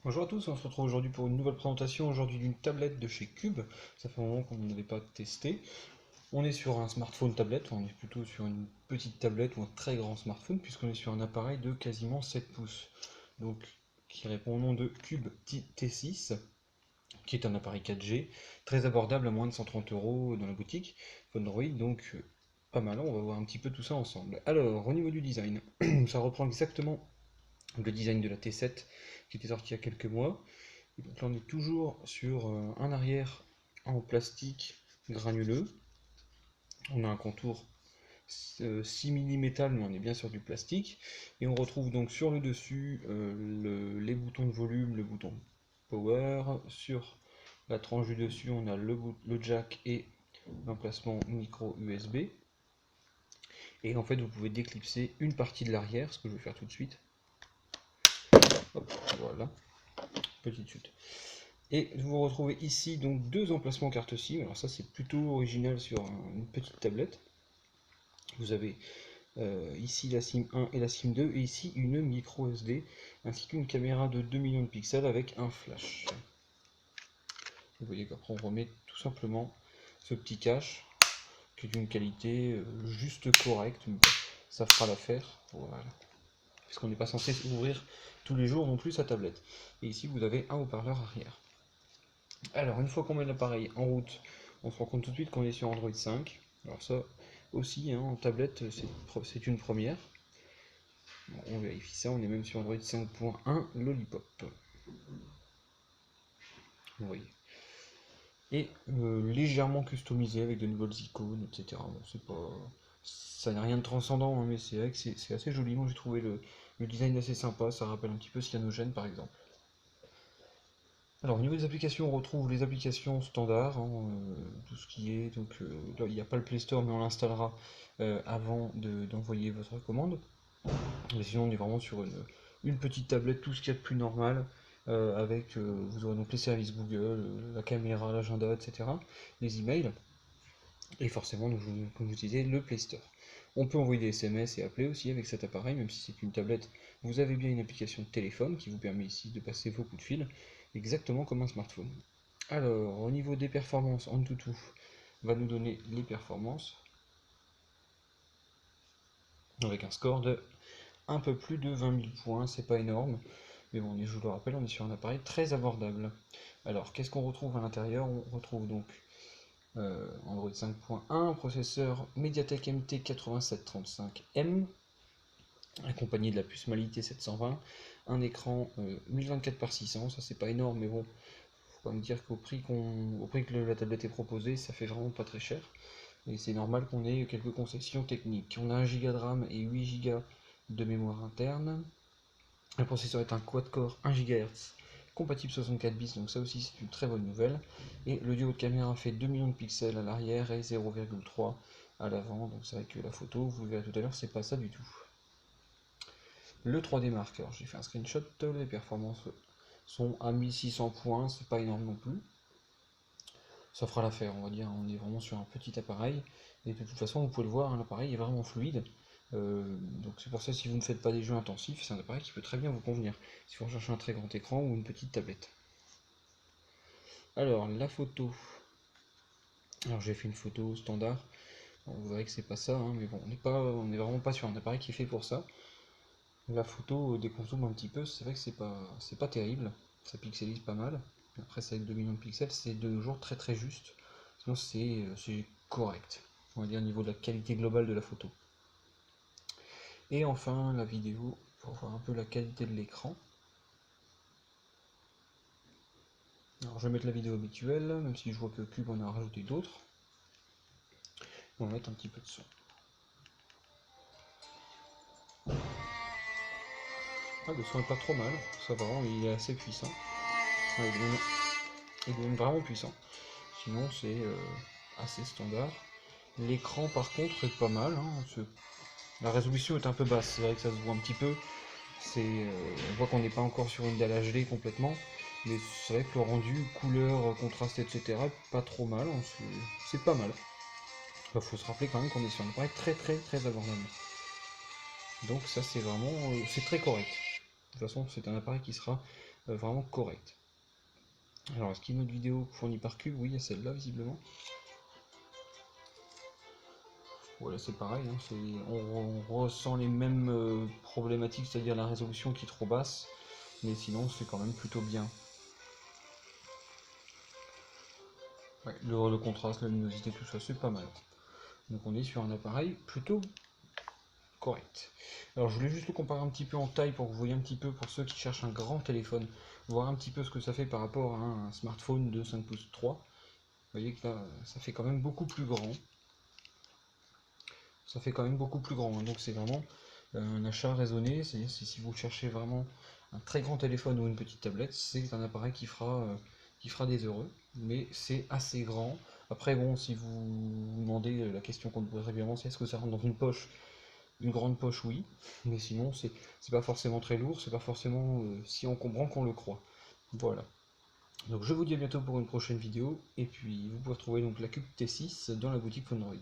Bonjour à tous, on se retrouve aujourd'hui pour une nouvelle présentation aujourd'hui d'une tablette de chez Cube. Ça fait un moment qu'on n'avait pas testé. On est sur un smartphone tablette, on est plutôt sur une petite tablette ou un très grand smartphone puisqu'on est sur un appareil de quasiment 7 pouces. Donc qui répond au nom de Cube T6, qui est un appareil 4G, très abordable à moins de 130 € dans la boutique Android, donc pas mal, on va voir un petit peu tout ça ensemble. Alors, au niveau du design, ça reprend exactement le design de la T7 qui était sorti il y a quelques mois. Et donc là, on est toujours sur un arrière en plastique granuleux. On a un contour simili-métal, mais on est bien sur du plastique. Et on retrouve donc sur le dessus les boutons de volume, le bouton power. Sur la tranche du dessus, on a le jack et l'emplacement micro USB. Et en fait, vous pouvez déclipser une partie de l'arrière, ce que je vais faire tout de suite. Hop, voilà, petite chute. Et vous retrouvez ici donc deux emplacements carte SIM. Alors ça c'est plutôt original sur une petite tablette. Vous avez ici la SIM 1 et la SIM 2 et ici une micro SD ainsi qu'une caméra de 2 millions de pixels avec un flash. Vous voyez qu'après on remet tout simplement ce petit cache qui est d'une qualité juste correcte. Mais bon, ça fera l'affaire. Voilà. Puisqu'on n'est pas censé ouvrir tous les jours non plus sa tablette. Et ici vous avez un haut-parleur arrière. Alors, une fois qu'on met l'appareil en route, on se rend compte tout de suite qu'on est sur Android 5. Alors ça aussi, hein, en tablette, c'est une première. Bon, on vérifie ça, on est même sur Android 5.1 Lollipop. Vous voyez. Et légèrement customisé avec de nouvelles icônes, etc. Bon, c'est pas, ça n'a rien de transcendant, hein, mais c'est vrai que c'est assez joli. Moi j'ai trouvé le design assez sympa, ça rappelle un petit peu Cyanogen par exemple. Alors au niveau des applications, on retrouve les applications standards, hein, tout ce qui est, donc là, il n'y a pas le Play Store, mais on l'installera avant d'envoyer votre commande. Mais sinon, on est vraiment sur une petite tablette, tout ce qu'il y a de plus normal, avec, vous aurez donc les services Google, la caméra, l'agenda, etc., les emails, et forcément, donc, comme je vous disais, le Play Store. On peut envoyer des SMS et appeler aussi avec cet appareil, même si c'est une tablette, vous avez bien une application de téléphone qui vous permet ici de passer vos coups de fil, exactement comme un smartphone. Alors, au niveau des performances, Antutu va nous donner les performances avec un score de un peu plus de 20 000 points, c'est pas énorme, mais bon, je vous le rappelle, on est sur un appareil très abordable. Alors, qu'est-ce qu'on retrouve à l'intérieur? On retrouve donc Android 5.1, processeur MediaTek MT 8735M, accompagné de la puce Mali T720, un écran 1024 par 600, ça c'est pas énorme, mais bon, faut pas me dire au prix que la tablette est proposée, ça fait vraiment pas très cher. Et c'est normal qu'on ait quelques concessions techniques. On a 1 Go de RAM et 8 Go de mémoire interne. Le processeur est un quad-core 1 GHz, compatible 64 bits, donc ça aussi c'est une très bonne nouvelle. Et le duo de caméra fait 2 millions de pixels à l'arrière et 0,3 à l'avant, donc c'est vrai que la photo, vous verrez tout à l'heure, c'est pas ça du tout. Le 3D Mark, alors j'ai fait un screenshot, les performances sont à 1600 points, c'est pas énorme non plus. Ça fera l'affaire, on va dire, on est vraiment sur un petit appareil, et de toute façon vous pouvez le voir, hein, l'appareil est vraiment fluide, donc c'est pour ça si vous ne faites pas des jeux intensifs, c'est un appareil qui peut très bien vous convenir, si vous recherchez un très grand écran ou une petite tablette. Alors la photo, alors j'ai fait une photo standard, bon, vous verrez que c'est pas ça, hein, mais bon, on est vraiment pas sur un appareil qui est fait pour ça. La photo, dès qu'on zoome un petit peu, c'est vrai que c'est pas terrible, ça pixelise pas mal, après c'est avec 2 millions de pixels, c'est de nos jours très très juste. Sinon c'est correct, on va dire au niveau de la qualité globale de la photo. Et enfin la vidéo, pour voir un peu la qualité de l'écran. Alors je vais mettre la vidéo habituelle, même si je vois que Cube en a rajouté d'autres. On va mettre un petit peu de son. Ah, le son est pas trop mal, ça va, il est assez puissant. Ouais, il est même vraiment puissant. Sinon c'est assez standard. L'écran par contre est pas mal, hein, la résolution est un peu basse, c'est vrai que ça se voit un petit peu. On voit qu'on n'est pas encore sur une dalle HD complètement, mais c'est vrai que le rendu, couleur, contraste, etc. pas trop mal, hein, c'est pas mal. Il faut se rappeler quand même qu'on est sur un appareil très très très abordable. Donc ça c'est vraiment, c'est très correct. toute façon, c'est un appareil qui sera vraiment correct. Alors, est-ce qu'il y a une autre vidéo fournie par Cube? Oui, il y a celle-là, visiblement. Voilà, c'est pareil, hein, on ressent les mêmes problématiques, c'est-à-dire la résolution qui est trop basse, mais sinon, c'est quand même plutôt bien. Ouais, le contraste, la luminosité, tout ça, c'est pas mal. Donc on est sur un appareil plutôt correct. Alors je voulais juste le comparer un petit peu en taille pour que vous voyez un petit peu, pour ceux qui cherchent un grand téléphone, voir un petit peu ce que ça fait par rapport à un smartphone de 5 pouces 3. Vous voyez que là, ça fait quand même beaucoup plus grand. Ça fait quand même beaucoup plus grand, hein. Donc c'est vraiment un achat raisonné. C'est-à-dire si vous cherchez vraiment un très grand téléphone ou une petite tablette, c'est un appareil qui fera des heureux. Mais c'est assez grand. Après bon, si vous vous demandez la question qu'on me pose régulièrement, c'est est-ce que ça rentre dans une poche? Une grande poche, oui, mais sinon c'est pas forcément très lourd, c'est pas forcément si encombrant qu'on le croit. Voilà. Donc je vous dis à bientôt pour une prochaine vidéo, et puis vous pouvez retrouver donc la Cube T6 dans la boutique Phoneroid.